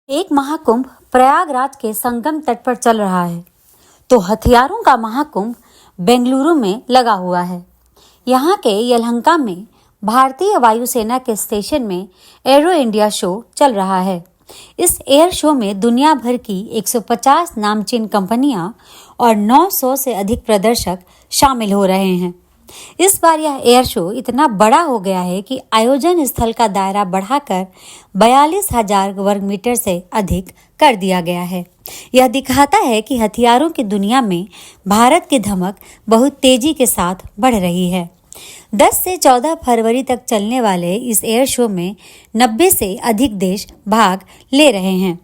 एक महाकुंभ प्रयागराज के संगम तट पर चल रहा है तो हथियारों का महाकुंभ बेंगलुरु में लगा हुआ है। यहाँ के यलहंका में भारतीय वायुसेना के स्टेशन में एरो इंडिया शो चल रहा है। इस एयर शो में दुनिया भर की 150 नामचीन कंपनियां और 900 से अधिक प्रदर्शक शामिल हो रहे हैं। इस बार यह एयर शो इतना बड़ा हो गया है कि आयोजन स्थल का दायरा बढ़ाकर 42,000 वर्ग मीटर से अधिक कर दिया गया है। यह दिखाता है कि हथियारों की दुनिया में भारत की धमक बहुत तेजी के साथ बढ़ रही है। 10 से 14 फरवरी तक चलने वाले इस एयर शो में 90 से अधिक देश भाग ले रहे हैं।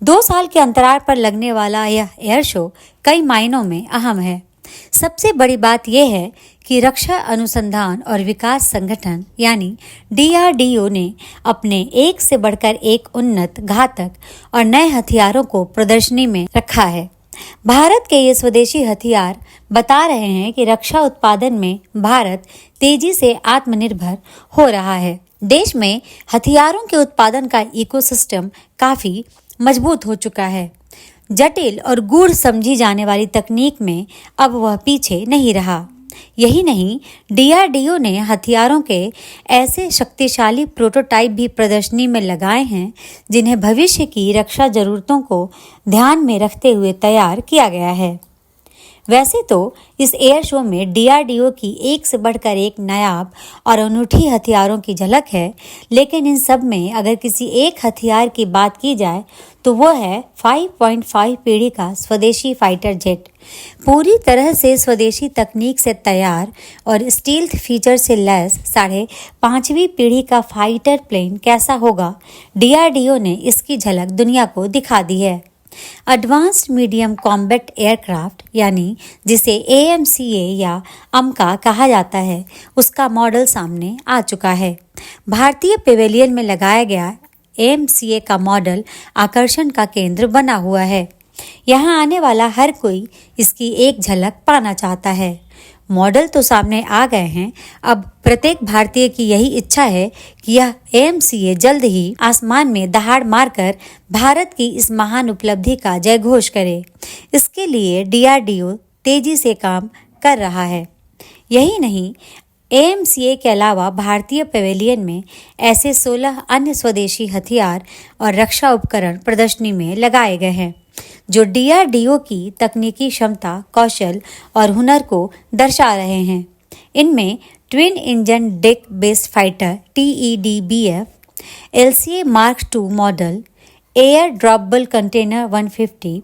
2 साल के अंतराल पर लगने वाला यह एयर शो कई मायनों में अहम है। सबसे बड़ी बात यह है कि रक्षा अनुसंधान और विकास संगठन यानी DRDO ने अपने एक से बढ़कर एक उन्नत, घातक और नए हथियारों को प्रदर्शनी में रखा है। भारत के ये स्वदेशी हथियार बता रहे हैं कि रक्षा उत्पादन में भारत तेजी से आत्मनिर्भर हो रहा है। देश में हथियारों के उत्पादन का इकोसिस्टम काफी मजबूत हो चुका है। जटिल और गूढ़ समझी जाने वाली तकनीक में अब वह पीछे नहीं रहा। यही नहीं, DRDO ने हथियारों के ऐसे शक्तिशाली प्रोटोटाइप भी प्रदर्शनी में लगाए हैं जिन्हें भविष्य की रक्षा जरूरतों को ध्यान में रखते हुए तैयार किया गया है। वैसे तो इस एयर शो में DRDO की एक से बढ़कर एक नायाब और अनूठी हथियारों की झलक है, लेकिन इन सब में अगर किसी एक हथियार की बात की जाए तो वो है 5.5 पीढ़ी का स्वदेशी फाइटर जेट। पूरी तरह से स्वदेशी तकनीक से तैयार और स्टील्थ फीचर से लैस 5.5वीं पीढ़ी का फाइटर प्लेन कैसा होगा, DRDO ने इसकी झलक दुनिया को दिखा दी है। एडवांस्ड मीडियम कॉम्बैट एयरक्राफ्ट यानी जिसे AMCA या अमका कहा जाता है, उसका मॉडल सामने आ चुका है। भारतीय पेवेलियन में लगाया गया AMCA का मॉडल आकर्षण का केंद्र बना हुआ है। यहाँ आने वाला हर कोई इसकी एक झलक पाना चाहता है। मॉडल तो सामने आ गए हैं, अब प्रत्येक भारतीय की यही इच्छा है कि यह AMCA जल्द ही आसमान में दहाड़ मारकर भारत की इस महान उपलब्धि का जयघोष करे। इसके लिए DRDO तेजी से काम कर रहा है। यही नहीं, AMCA के अलावा भारतीय पेवेलियन में ऐसे 16 अन्य स्वदेशी हथियार और रक्षा उपकरण प्रदर्शनी में लगाए गए हैं जो DRDO की तकनीकी क्षमता, कौशल और हुनर को दर्शा रहे हैं। इनमें twin engine deck based fighter TEDBF, LCA Mark II model, air droppable container 150,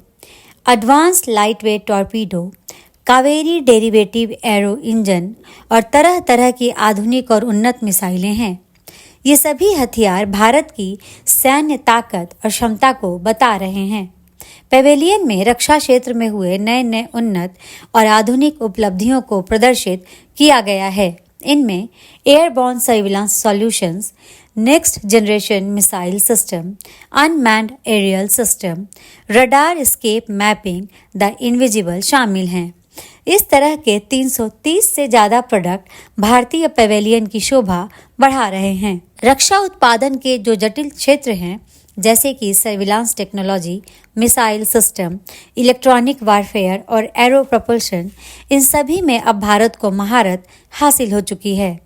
advanced lightweight torpedo, Kaveri derivative arrow engine और तरह तरह की आधुनिक और उन्नत मिसाइलें हैं। ये सभी हथियार भारत की सैन्य ताकत और क्षमता को बता रहे हैं। पेवेलियन में रक्षा क्षेत्र में हुए नए नए उन्नत और आधुनिक उपलब्धियों को प्रदर्शित किया गया है। इनमें airborne surveillance solutions, next generation missile system, unmanned aerial system, radar escape mapping, the invisible शामिल हैं। इस तरह के 330 से ज़्यादा प्रोडक्ट भारतीय पेवेलियन की शोभा बढ़ा रहे हैं। रक्षा उत्पादन के जो जटिल क्षेत्र हैं जैसे कि surveillance technology, missile system, electronic warfare और एरो प्रोपल्शन, इन सभी में अब भारत को महारत हासिल हो चुकी है।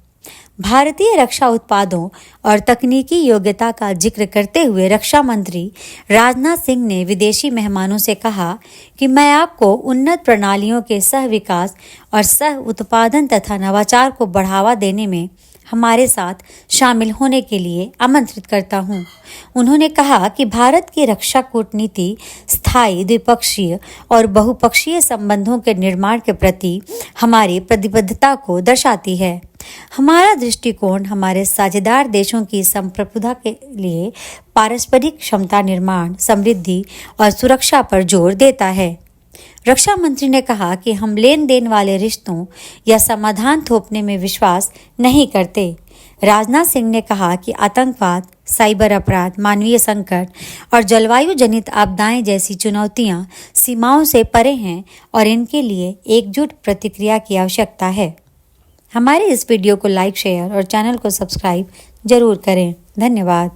भारतीय रक्षा उत्पादों और तकनीकी योग्यता का जिक्र करते हुए रक्षा मंत्री राजनाथ सिंह ने विदेशी मेहमानों से कहा कि मैं आपको उन्नत प्रणालियों के सह विकास और सह उत्पादन तथा नवाचार को बढ़ावा देने में हमारे साथ शामिल होने के लिए आमंत्रित करता हूं। उन्होंने कहा कि भारत की रक्षा कूटनीति स्थायी, द्विपक्षीय और बहुपक्षीय संबंधों के निर्माण के प्रति हमारी प्रतिबद्धता को दर्शाती है। हमारा दृष्टिकोण हमारे साझेदार देशों की संप्रभुता के लिए पारस्परिक क्षमता निर्माण, समृद्धि और सुरक्षा पर जोर देता है। रक्षा मंत्री ने कहा कि हम लेन देन वाले रिश्तों या समाधान थोपने में विश्वास नहीं करते। राजनाथ सिंह ने कहा कि आतंकवाद, साइबर अपराध, मानवीय संकट और जलवायु जनित आपदाएं जैसी चुनौतियां सीमाओं से परे हैं और इनके लिए एकजुट प्रतिक्रिया की आवश्यकता है। हमारे इस वीडियो को लाइक, शेयर और चैनल को सब्सक्राइब जरूर करें। धन्यवाद।